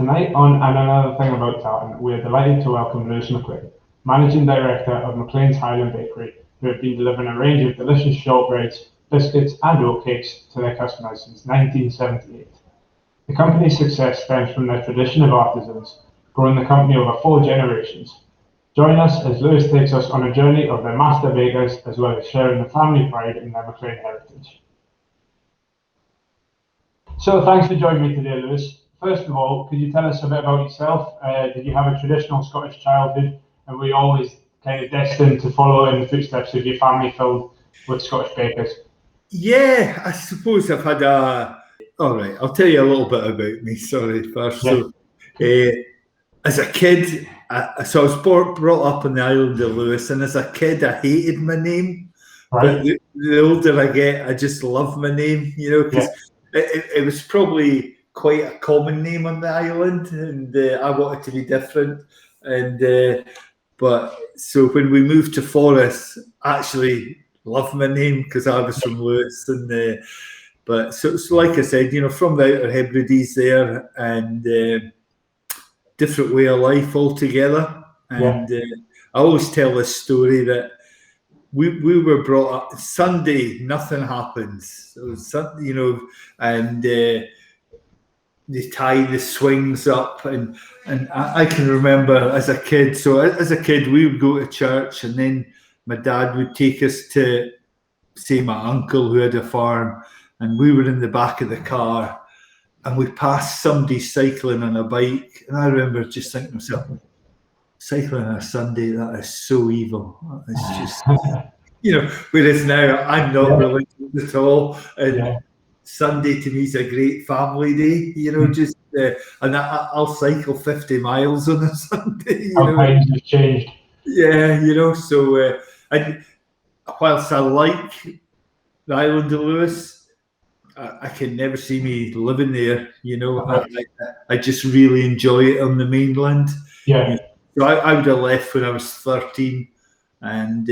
Tonight on And Another Thing About Tartan, we are delighted to welcome Lewis Maclean, Managing Director of Maclean's Highland Bakery, who have been delivering a range of delicious shortbreads, biscuits and oatcakes to their customers since 1978. The company's success stems from their tradition of artisans, growing the company over 4 generations. Join us as Lewis takes us on a journey of their master bakers, as well as sharing the family pride in their Maclean heritage. So thanks for joining me today, Lewis. First of all, could you tell us a bit about yourself? Did you have a traditional Scottish childhood, and were you always kind of destined to follow in the footsteps of your family filled with Scottish bakers? Yeah, I suppose I've had a... All right, I'll tell you a little bit about me, sorry, first. Yeah. So, as a kid, I was brought up on the island of Lewis, and as a kid, I hated my name. Right. But the older I get, I just love my name, because it was probably quite a common name on the island, and I wanted to be different. And but so when we moved to Forres, I actually love my name because I was from Lewis, and but so like I said, from the Outer Hebrides there, and different way of life altogether. And I always tell this story that we were brought up Sunday, nothing happens. So and they tie the swings up, and I can remember as a kid. So as a kid, we would go to church, and then my dad would take us to, say, my uncle who had a farm, and we were in the back of the car, and we passed somebody cycling on a bike, and I remember just thinking to myself, cycling on a Sunday, that is so evil. It's just, whereas now I'm not religious at all, and Sunday to me is a great family day, and I'll cycle 50 miles on a Sunday. How times have changed. Yeah, so and whilst I like the island of Lewis, I can never see me living there. I just really enjoy it on the mainland. Yeah. So I would have left when I was 13, and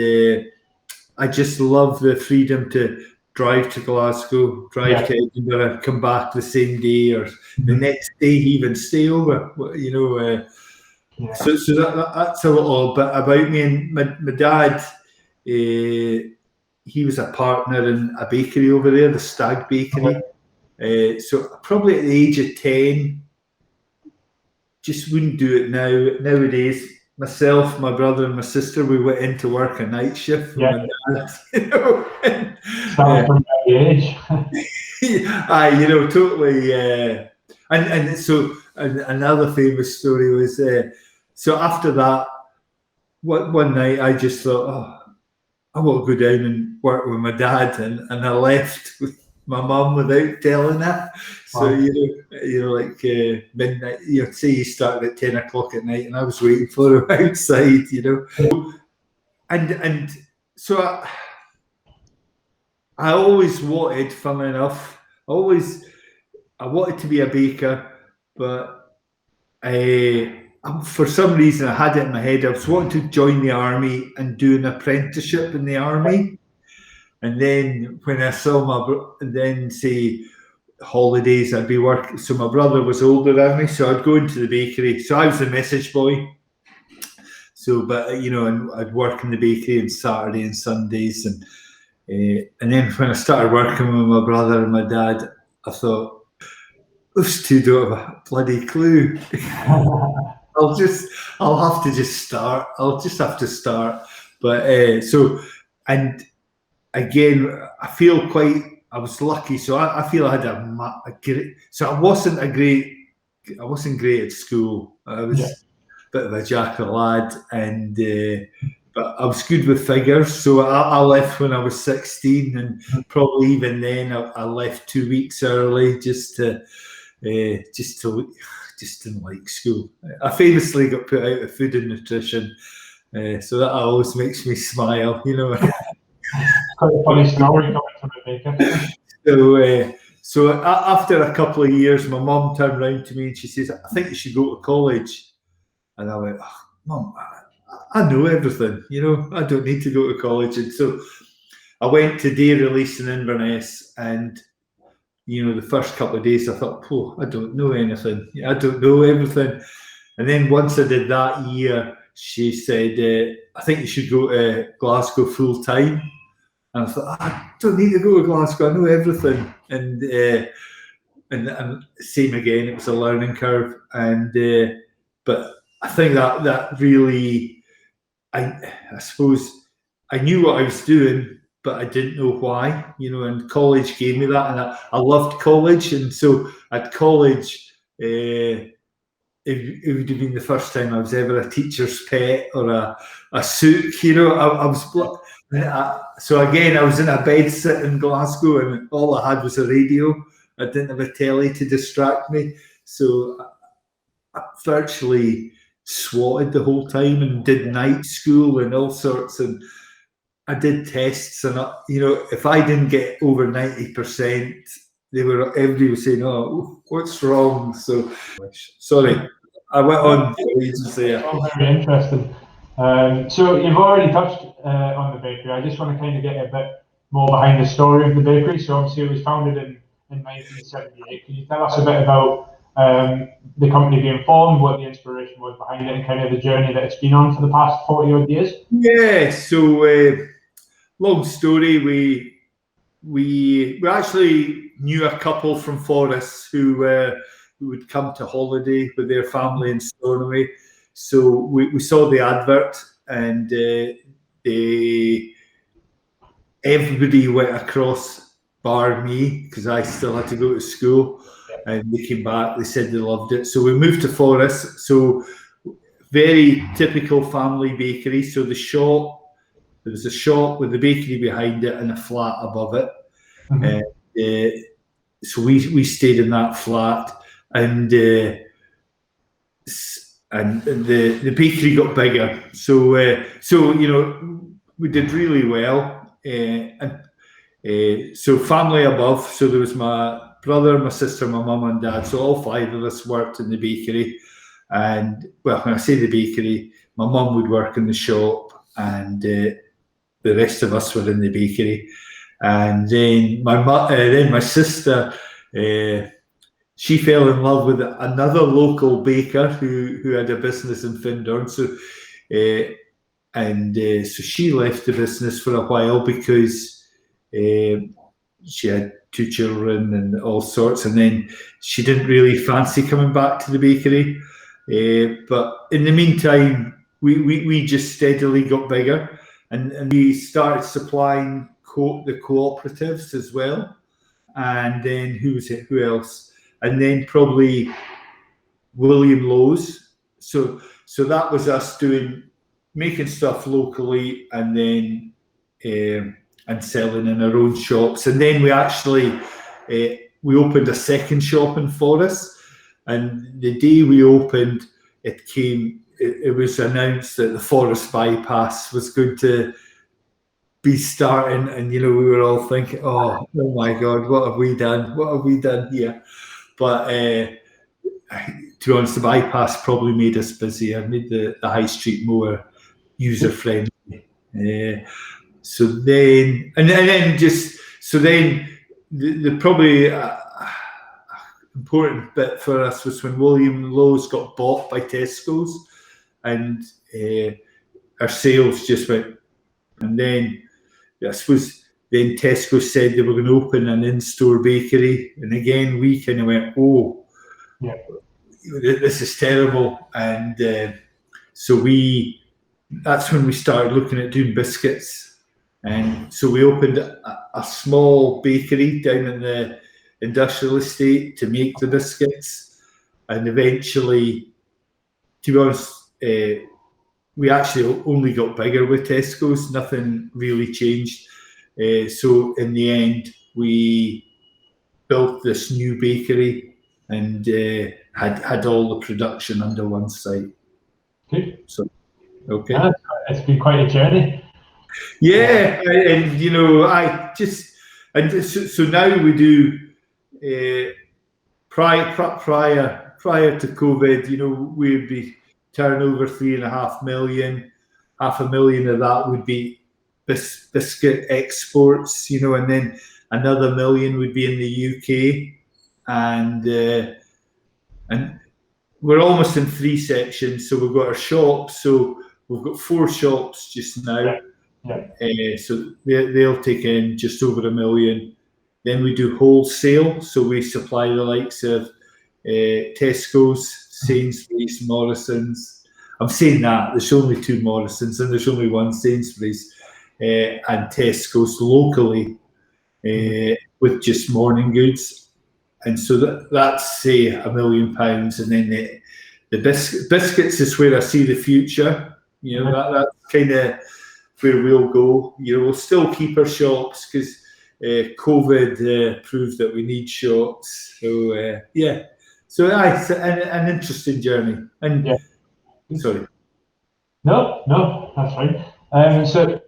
I just love the freedom to drive to Glasgow, drive to Edinburgh, come back the same day or the next day, even stay over. So that's a little bit about me. And my dad, he was a partner in a bakery over there, the Stag Bakery. So probably at the age of 10, just wouldn't do it nowadays. Myself, my brother, and my sister, we went into work a night shift for my dad. Starting from the age. Totally. And so another famous story was, so after that, one night I just thought, I want to go down and work with my dad, and I left with my mum without telling her. So like midnight. Say you started at 10 o'clock at night, and I was waiting for him outside. And so I always wanted, funnily enough, I wanted to be a baker, but for some reason I had it in my head. I was wanting to join the army and do an apprenticeship in the army. And then when I saw say holidays, I'd be working. So my brother was older than me, so I'd go into the bakery. So I was the message boy. So, but and I'd work in the bakery on Saturday and Sundays, and then when I started working with my brother and my dad, I thought, those two don't have a bloody clue. I'll have to start. I'll just have to start. But and again, I was lucky. So I feel I had a great, so I wasn't great at school. I was a bit of a jack of a lad, and but I was good with figures. So I left when I was 16, and probably even then I left 2 weeks early just didn't like school. I famously got put out of food and nutrition, so that always makes me smile. Quite a funny story coming from a baker. So after a couple of years, my mum turned around to me and she says, "I think you should go to college." And I went, "Mum, I know everything. I don't need to go to college." And so I went to day release in Inverness, and the first couple of days I thought, oh, I don't know anything. I don't know everything. And then once I did that year, she said, I think you should go to Glasgow full time. And I thought, I don't need to go to Glasgow. I know everything. And same again, it was a learning curve. And but I think that really, I suppose I knew what I was doing, but I didn't know why, and college gave me that, and I loved college. And so at college, it would have been the first time I was ever a teacher's pet or a sook, I was, so again, I was in a bed sit in Glasgow, and all I had was a radio. I didn't have a telly to distract me. So I virtually swatted the whole time and did night school and all sorts, and I did tests, and if I didn't get over 90%, everybody was saying, "Oh, what's wrong?" So, sorry, I went on. Oh, very interesting. So you've already touched on the bakery. I just want to kind of get a bit more behind the story of the bakery. So obviously it was founded in 1978. Can you tell us a bit about the company being formed, what the inspiration was behind it, and kind of the journey that it's been on for the past 40 odd years? Yeah. So long story. We actually knew a couple from Forres who would come to holiday with their family in Stornoway. So we saw the advert, and everybody went across, bar me, because I still had to go to school. And they came back, they said they loved it. So we moved to Forres. So very typical family bakery. So there was a shop with the bakery behind it and a flat above it. Mm-hmm. So we stayed in that flat, and the bakery got bigger. So we did really well. So family above. So there was my brother, my sister, my mum and dad. So all 5 of us worked in the bakery. And well, when I say the bakery, my mum would work in the shop, and the rest of us were in the bakery. And then my sister, she fell in love with another local baker who had a business in Findorn. So so she left the business for a while because she had 2 children and all sorts, and then she didn't really fancy coming back to the bakery. But in the meantime, we just steadily got bigger, and we started supplying the cooperatives as well. And then who else? And then probably William Lowe's. So that was us making stuff locally, and then and selling in our own shops. And then we actually we opened a second shop in Forres. And the day we opened, it was announced that the Forres bypass was going to be starting, and we were all thinking, oh my God, what have we done? What have we done here? But to be honest, the bypass probably made us busier, made the high street more user friendly. So then the probably important bit for us was when William Lowe's got bought by Tesco's, and our sales just went. And then I suppose then Tesco said they were going to open an in-store bakery, and again we kind of went, oh, yeah, this is terrible. And so that's when we started looking at doing biscuits. And so we opened a small bakery down in the industrial estate to make the biscuits. And eventually, to be honest, we actually only got bigger with Tesco's. Nothing really changed. So in the end, we built this new bakery and had all the production under one site. Good. So, okay. Yeah, it's been quite a journey. Yeah, and so now we do. Prior to COVID, we'd be turning over 3.5 million. 500,000 of that would be biscuit exports, and then another 1 million would be in the UK, and we're almost in 3 sections. So we've got our shops. So we've got 4 shops just now. So they'll take in just over 1 million. Then we do wholesale. So we supply the likes of Tesco's, Sainsbury's, Morrison's. I'm saying that there's only 2 Morrison's and there's only 1 Sainsbury's, and Tesco's locally, with just morning goods. And so that's say £1 million, and then the biscuits is where I see the future. That's kind of where we'll go. We'll still keep our shops because COVID proved that we need shops. So so it's an interesting journey. And sorry. No, that's fine. So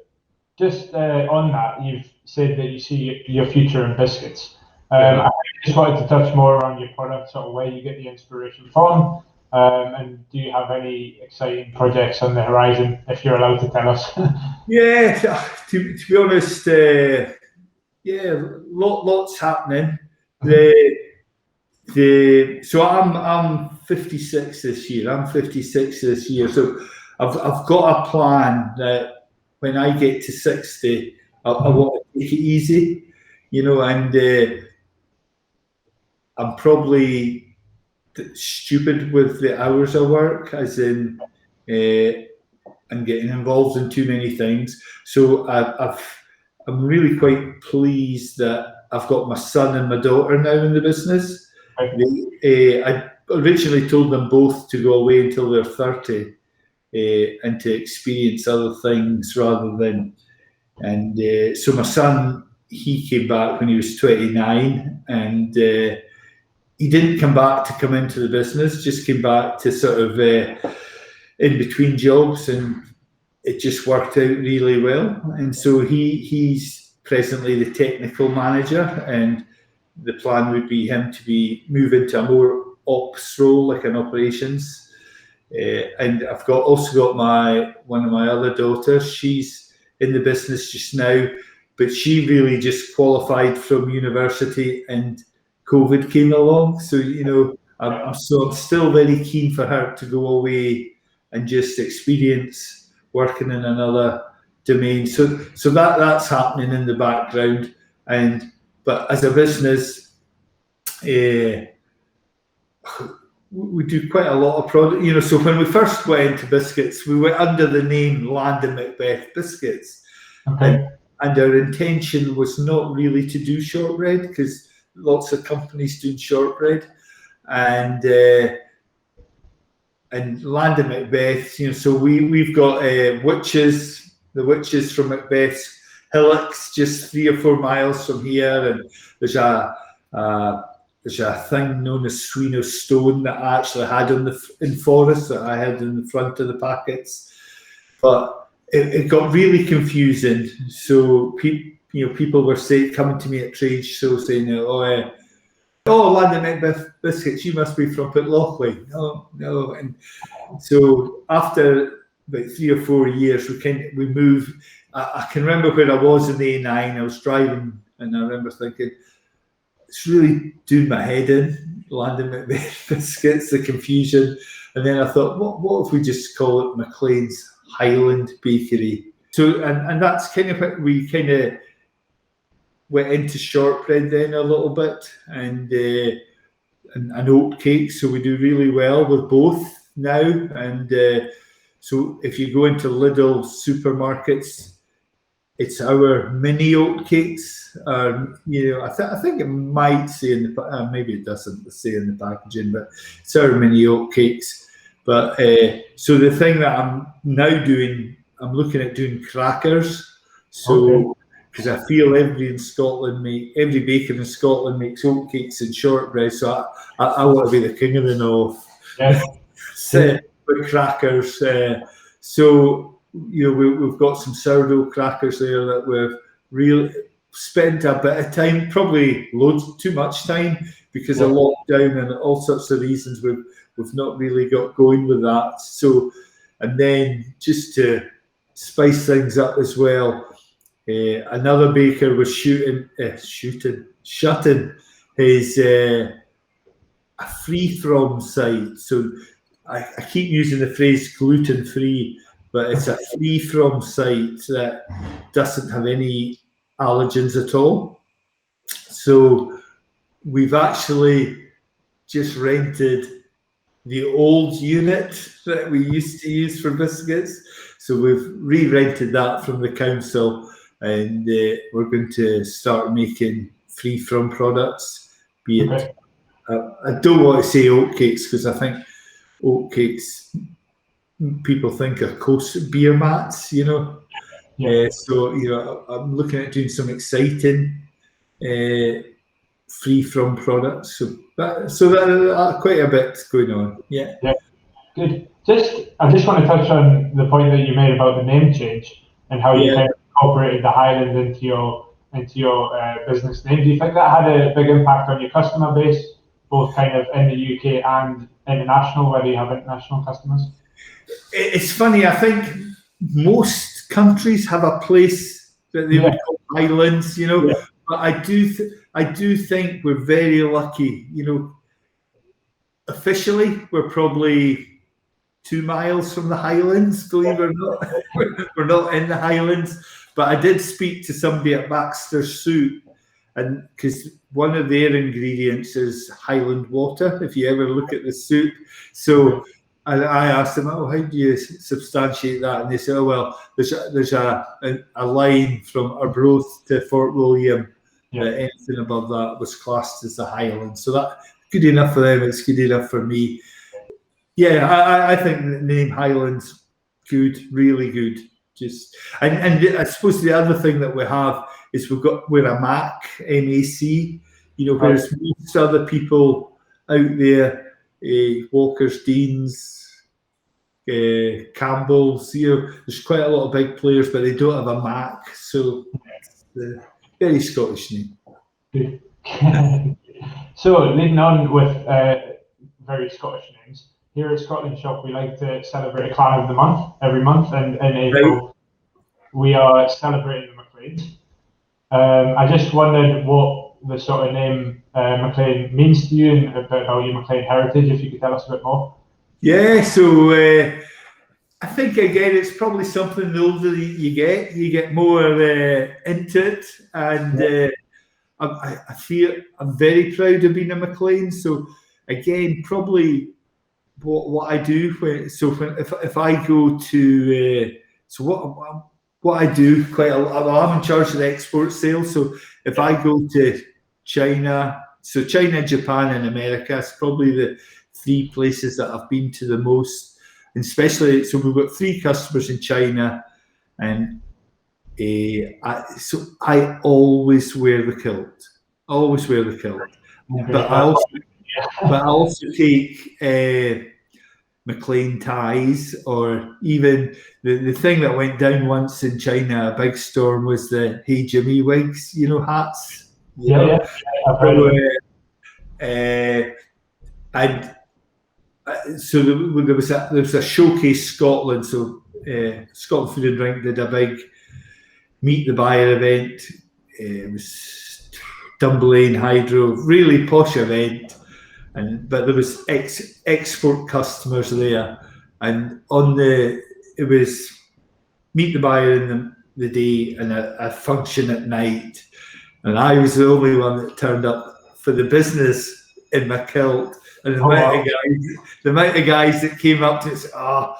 just on that, you've said that you see your future in biscuits. I just wanted to touch more on your product, sort of where you get the inspiration from, and do you have any exciting projects on the horizon, if you're allowed to tell us? To be honest, lots happening. So I'm 56 this year. So I've got a plan that when I get to 60, I want to take it easy, and I'm probably stupid with the hours I work, as in I'm getting involved in too many things. So I'm really quite pleased that I've got my son and my daughter now in the business. I originally told them both to go away until they're 30 and to experience other things rather than. And so my son, he came back when he was 29, and he didn't come back to come into the business, just came back to sort of in between jobs, and it just worked out really well. And so he's presently the technical manager, and the plan would be him to move into a more ops role, like an operations. And I've also got one of my other daughters. She's in the business just now, but she really just qualified from university and COVID came along. So, I'm still very keen for her to go away and just experience working in another domain. So that's happening in the background. But as a business, we do quite a lot of product. So when we first went into biscuits, we went under the name Land & Macbeth Biscuits. Okay. And our intention was not really to do shortbread, because lots of companies doing shortbread, and Land & Macbeth. So we've got the witches from Macbeth's hillocks, just 3 or 4 miles from here, and there's a thing known as Sweno Stone that I actually had in Forest that I had in the front of the packets, but it got really confusing. So people were coming to me at trade shows saying, "Oh, Land & Macbeth Biscuits, you must be from Pitlochry." No. And so after about 3 or 4 years, we moved. I can remember where I was in the A9. I was driving, and I remember thinking, it's really doing my head in, Land & Macbeth Biscuits, the confusion. And then I thought, what if we just call it Maclean's Highland Bakery? So, and that's kind of what we kind of went into shortbread then a little bit, and oat cake. So we do really well with both now. And so if you go into Lidl supermarkets, it's our mini oat cakes. I think it might say in the maybe it doesn't say in the packaging, but it's our mini oat cakes. But so the thing that I'm now doing, I'm looking at doing crackers. So because I feel every baker in Scotland makes oat cakes and shortbread, so I want to be the king of the north. With crackers. So we've got some sourdough crackers there that we've really spent a bit of time, probably too much time, because of lockdown and all sorts of reasons. We've not really got going with that. So, and then just to spice things up as well, Another baker was shutting his a free from site. So I keep using the phrase gluten free, but it's a free from site that doesn't have any allergens at all. So we've actually just rented the old unit that we used to use for biscuits. So we've re-rented that from the council, and we're going to start making free from products, be it, I don't want to say oatcakes because I think oatcakes, people think of beer mats, you know. So, you know, I'm looking at doing some exciting free from products. So that quite a bit going on. Yeah. Good. I just want to touch on the point that you made about the name change and how you kind of incorporated the Highland into your business name. Do you think that had a big impact on your customer base, both kind of in the UK and international, whether you have international customers? It's funny. I think most countries have a place that they would call Highlands, you know. But I do think we're very lucky, you know. Officially, we're probably 2 miles from the Highlands, believe it or not. We're not in the Highlands, but I did speak to somebody at Baxter's Soup, and because one of their ingredients is Highland water, if you ever look at the soup. So I asked them, how do you substantiate that? And they said, oh, well, there's a line from Arbroath to Fort William that anything above that was classed as the Highlands. So that good enough for them, it's good enough for me. Yeah, I think the name Highlands good, really good. And I suppose the other thing that we have is we're a MAC, M-A-C, you know, whereas most other people out there, Walker's, Deans, Campbell's, you know, there's quite a lot of big players, but they don't have a MAC, so it's a very Scottish name. So leading on with very Scottish names, here at Scotland Shop we like to celebrate a clan of the month every month, and in April we are celebrating the Macleans. I just wondered what the sort of name Maclean means to you and a bit about your Maclean heritage, if you could tell us a bit more. Yeah, so I think again it's probably something the older you get more into it, and I feel I'm very proud of being a Maclean. So again, probably what I do if I go to what I do quite a lot. I'm in charge of the export sales. So if I go to China, Japan, and America, it's probably the 3 places that I've been to the most. And especially, so we've got 3 customers in China, and I always wear the kilt. But I also take Maclean ties, or even the thing that went down once in China, a big storm, was the Hey Jimmy wigs, you know, hats. So there was a showcase Scotland. So Scotland Food and Drink did a big meet the buyer event. It was Dunblane Hydro, really posh event. But there was export customers there, and it was meet the buyer in the day and a function at night, and I was the only one that turned up for the business in my kilt, and the amount of guys that came up to say, I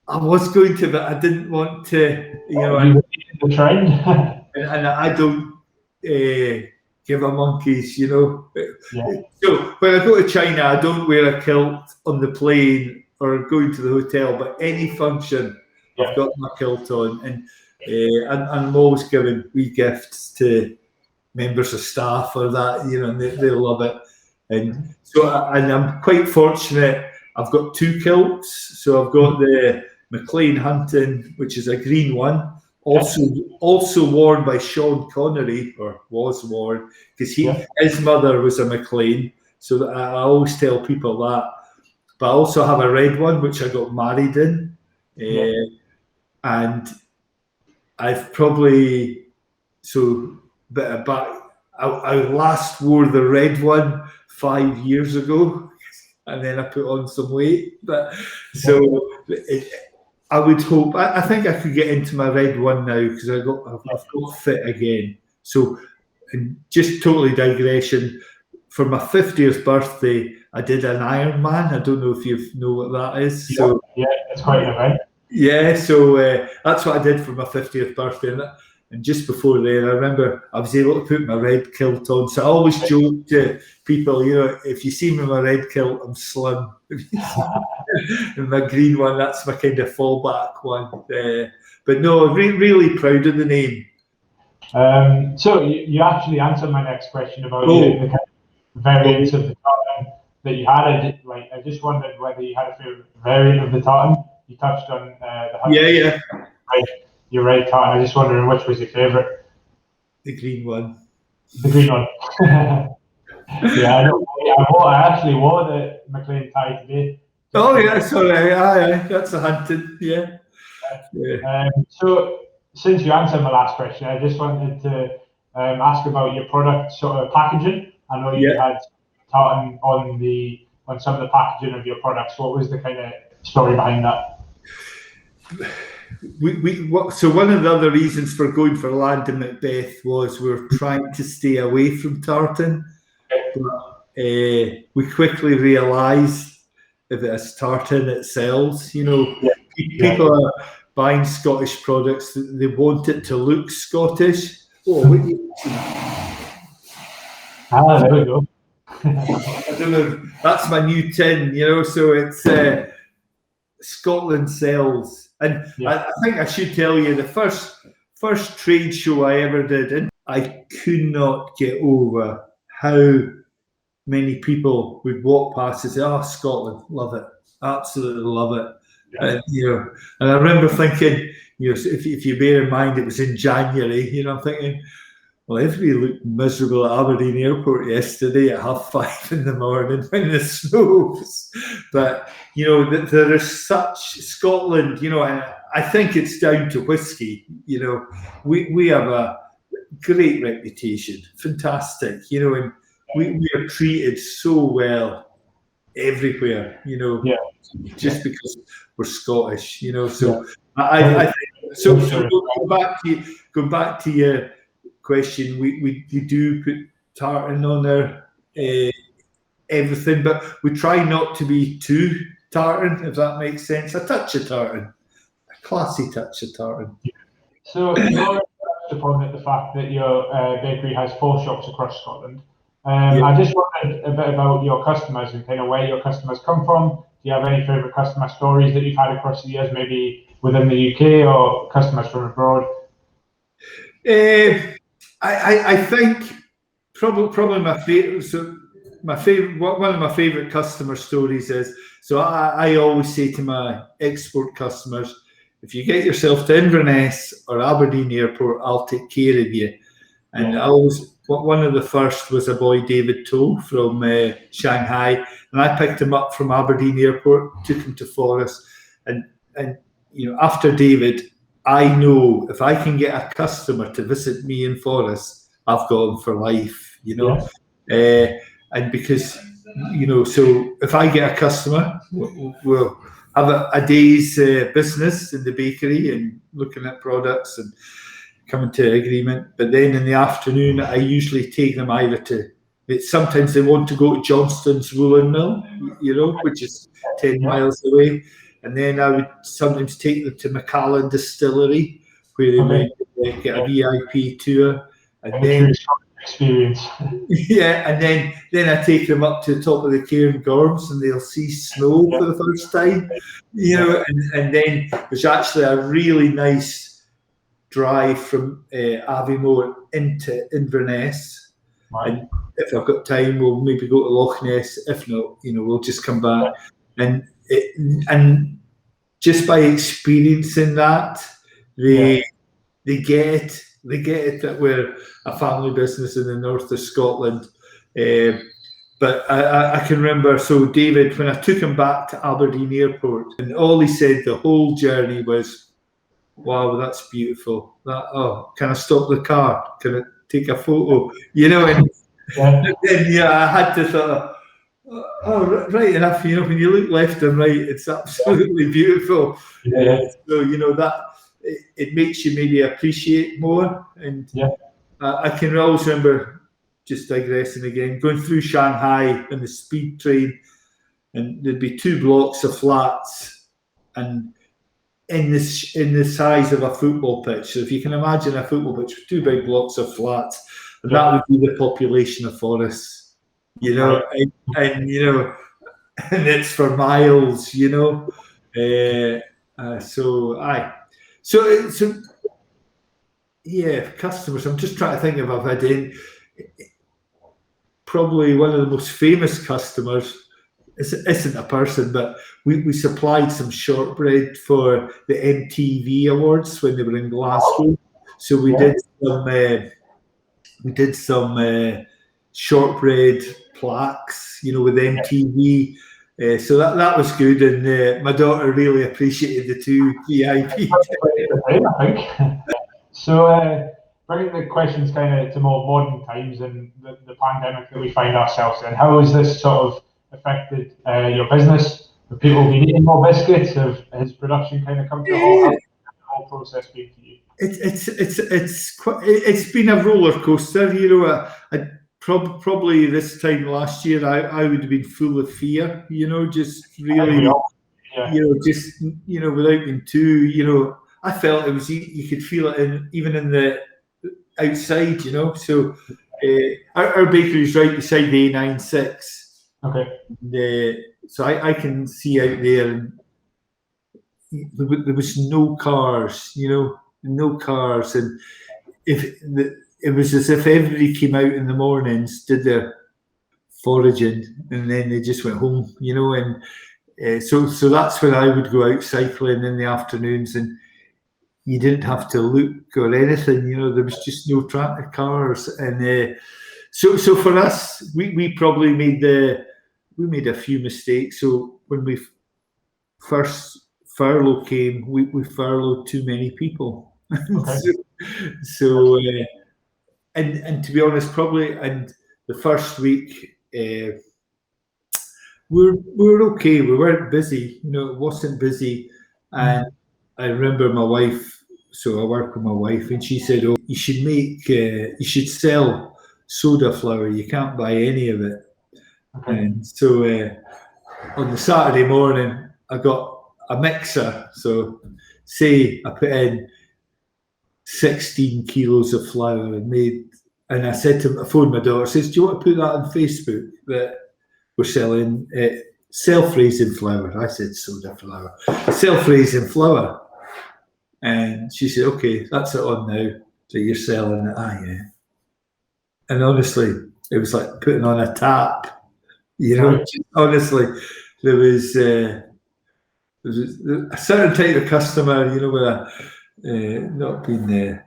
was going to, but I didn't want to, you know. And I don't give a monkeys, you know. So when I go to China, I don't wear a kilt on the plane or going to the hotel, but any function, I've got my kilt on, and I'm always giving wee gifts to members of staff or that, you know, and they love it. And so, and I'm quite fortunate. I've got 2 kilts. So I've got the Maclean Hunting, which is a green one, also worn by Sean Connery, or was worn, because his mother was a Maclean. So I always tell people that. But I also have a red one, which I got married in. And I've probably but I last wore the red one 5 years ago, and then I put on some weight. But so I would hope. I think I could get into my red one now because I've got fit again. So, and just totally digression. For my 50th birthday, I did an Ironman. I don't know if you know what that is. So yeah, it's quite an event. Yeah, so that's what I did for my 50th birthday. And just before then, I remember I was able to put my red kilt on. So I always joke to people, if you see me in my red kilt, I'm slim. And my green one, that's my kind of fallback one. But no, really proud of the name. So you actually answered my next question about the kind of variants of the tartan that you had. I just wondered whether you had a favorite variant of the tartan. You touched on the your red tartan. I just wondering which was your favorite. The green one. The green one. Yeah, I actually wore the Maclean tie today. Oh yeah, sorry. Aye, that's a hunted. Yeah. So since you answered my last question, I just wanted to ask about your product sort of packaging. I know you had tartan on some of the packaging of your products. What was the kind of story behind that? So one of the other reasons for going for Land and Macbeth was we were trying to stay away from tartan. But we quickly realised if it's tartan, it sells. People are buying Scottish products. They want it to look Scottish. There we go. I don't know. That's my new tin. So it's Scotland sells. And I think I should tell you the first trade show I ever did, and I could not get over how many people would walk past and say, "Oh, Scotland, love it, absolutely love it." And I remember thinking, if you bear in mind it was in January, I'm thinking, well, everybody looked miserable at Aberdeen Airport yesterday at 5:30 in the morning when the snows. But there is such Scotland, and I think it's down to whiskey. We have a great reputation, fantastic, and we are treated so well everywhere, just because we're Scottish, So I think so. Going back to your question, we do put tartan on our everything, but we try not to be too tartan, if that makes sense. A touch of tartan, a classy touch of tartan. So you already touched upon the fact that your bakery has 4 shops across Scotland. I just wondered a bit about your customers and kind of where your customers come from. Do you have any favourite customer stories that you've had across the years, maybe within the UK or customers from abroad? I think probably my favorite. So one of my favorite customer stories is. So I always say to my export customers, if you get yourself to Inverness or Aberdeen Airport, I'll take care of you. And one of the first was a boy, David Toe from Shanghai, and I picked him up from Aberdeen Airport, took him to Forres, and after David, I know if I can get a customer to visit me in Forres, I've got him for life, and because, so if I get a customer, we'll have a day's business in the bakery and looking at products and coming to agreement. But then in the afternoon, I usually take them either sometimes they want to go to Johnston's Woolen Mill, which is 10 miles away. And then I would sometimes take them to Macallan Distillery, where they might get a VIP tour. And then experience. And then I take them up to the top of the Cairngorms and they'll see snow for the first time. And then there's actually a really nice drive from Aviemore into Inverness. Right. And if I've got time, we'll maybe go to Loch Ness. If not, we'll just come back. And just by experiencing that, they get it that we're a family business in the north of Scotland. But I can remember, so David, when I took him back to Aberdeen Airport, and all he said the whole journey was, wow, that's beautiful. Can I stop the car? Can I take a photo? You know, and then I had to sort of, right enough. You know, when you look left and right, it's absolutely beautiful. So you know that it makes you maybe appreciate more. And I can always remember, just digressing again, going through Shanghai in the speed train, and there'd be 2 blocks of flats, and in the size of a football pitch. So if you can imagine a football pitch with 2 big blocks of flats, and that would be the population of Forres, you know, and you know, and it's for miles, you know. So yeah, customers. I'm just trying to think if I've had in. Probably one of the most famous customers isn't a person, but we supplied some shortbread for the MTV Awards when they were in Glasgow. So we did some shortbread plaques, you know, with MTV. So that was good, and my daughter really appreciated the 2 VIP. I think. So bringing the questions kind of to more modern times and the pandemic that we find ourselves in, how has this sort of affected your business? Have people been eating more biscuits? Has production kind of come to a halt? How's the whole process been for you? It's been a roller coaster. You know, probably this time last year I would have been full of fear. You know, just really, you know, just you know, without being too, you know, I felt it was you could feel it even in the outside. You know, so our bakery is right beside the A96. Okay. And, so I can see out there, and there was no cars, you know, no cars, and it was as if everybody came out in the mornings, did their foraging, and then they just went home, you know, and so that's when I would go out cycling in the afternoons, and you didn't have to look or anything, you know, there was just no tractor cars, and so for us, we probably made a few mistakes. So when we first furlough came, we furloughed too many people. So and to be honest, probably in the first week we were okay. We weren't busy, you know, it wasn't busy. And I remember my wife. So I work with my wife, and she said, "Oh, you should sell soda flour. You can't buy any of it." And so on the Saturday morning, I got a mixer. So say I put in 16 kilos of flour and I said to I phoned my daughter, says, "Do you want to put that on Facebook that we're selling self-raising flour?" I said, "Soda flour, self-raising flour." And she said, "Okay, that's it on now. So you're selling it." Yeah. And honestly, it was like putting on a tap. You know, honestly, there was a certain type of customer, you know, with not been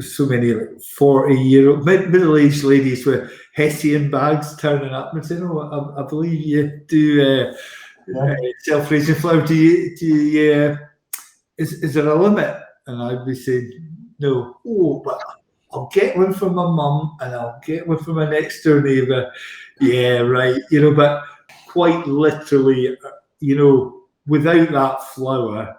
so many like 40-year-old middle-aged ladies with Hessian bags turning up and saying, "Oh, I believe you do self-raising flour. Do you is there a limit?" And I'd be saying, "No." "Oh, but I'll get one from my mum and I'll get one from my next door neighbour." "Yeah, right." You know, but quite literally, you know, without that flour.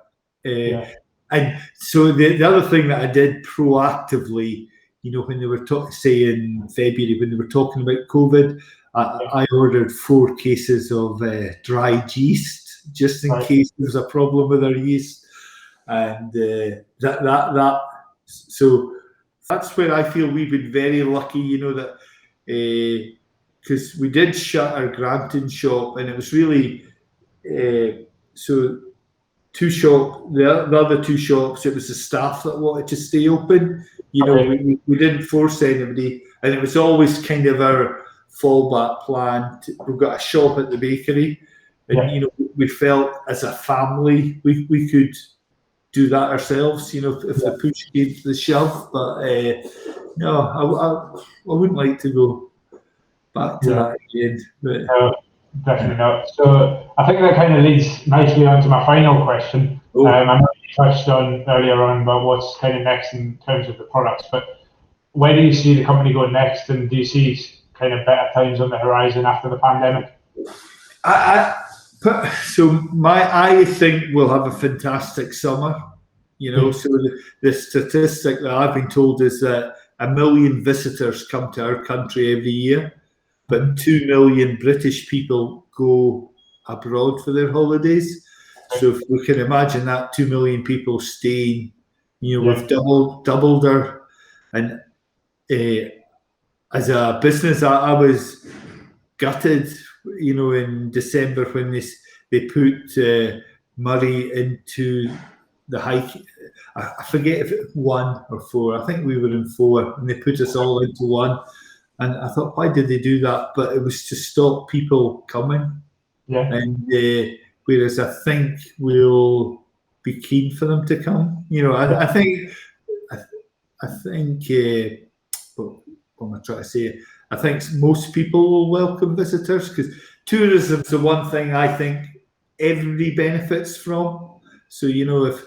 And so the other thing that I did proactively, you know, when they were say in February, when they were talking about COVID, I ordered 4 cases of dried yeast, just in case there was a problem with our yeast. And so that's where I feel we've been very lucky, you know, that because we did shut our Granton shop, and it was really so 2 shops, the other 2 shops, it was the staff that wanted to stay open. You know, we didn't force anybody, and it was always kind of our fallback plan. We've got a shop at the bakery, and you know, we felt as a family we could do that ourselves. You know, if the push came to the shove. But no, I wouldn't like to go back to that again. But, no, definitely not. So I think that kind of leads nicely on to my final question. I know you touched on earlier on about what's kind of next in terms of the products, but where do you see the company going next, and do you see kind of better times on the horizon after the pandemic? I think we'll have a fantastic summer. So the statistic that I've been told is that 1 million visitors come to our country every year, but 2 million British people go abroad for their holidays. So if we can imagine that 2 million people staying, we've doubled our, and as a business, I was gutted, in December when they put Murray into the hike. I forget if it was 1 or 4. I think we were in 4, and they put us all into 1. And I thought, why did they do that? But it was to stop people coming. Yeah. And whereas I think we'll be keen for them to come. I think. What am I trying to say? I think most people will welcome visitors, because tourism is the one thing I think everybody benefits from. So if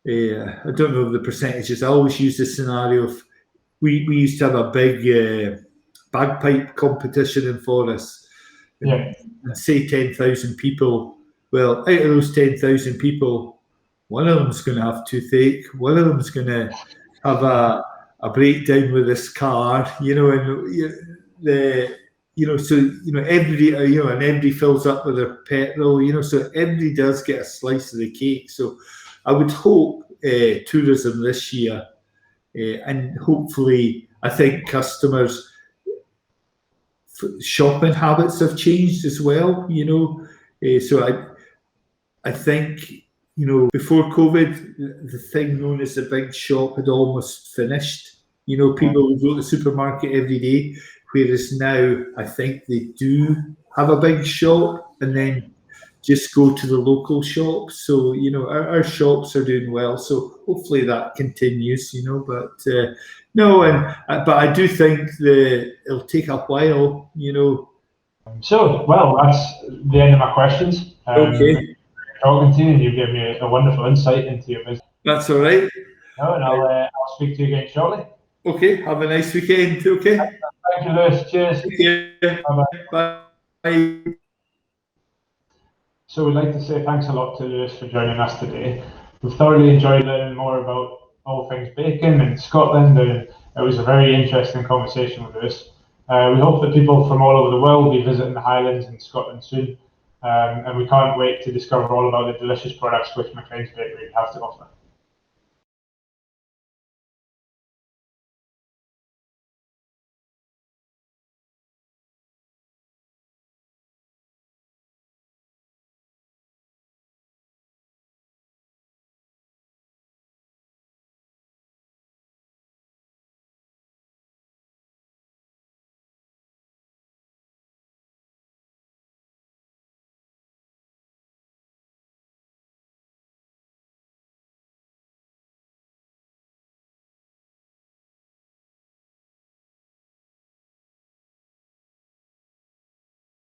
I don't know the percentages, I always use the scenario of we used to have a big bagpipe competition in Forres, and say 10,000 people. Well, out of those 10,000 people, one of them's going to have toothache, one of them's going to have a breakdown with his car, everybody, and everybody fills up with their petrol, so everybody does get a slice of the cake. So I would hope tourism this year, and hopefully, I think customers' shopping habits have changed as well, so I think, before COVID, the thing known as the big shop had almost finished. People would go to the supermarket every day, whereas now I think they do have a big shop and then just go to the local shops. So, our shops are doing well. So hopefully that continues, but but I do think it'll take a while, So, well, that's the end of my questions. Okay. Talking to you, and you gave me a wonderful insight into your business. That's all right. No, and I'll speak to you again shortly. Okay, have a nice weekend. Okay. Thank you, Lewis. Cheers. Okay. Bye-bye. Bye. So we'd like to say thanks a lot to Lewis for joining us today. We've thoroughly enjoyed learning more about all things bacon in Scotland, and it was a very interesting conversation with Lewis. We hope that people from all over the world will be visiting the Highlands in Scotland soon, and we can't wait to discover all about the delicious products which Maclean's Bakery have to offer.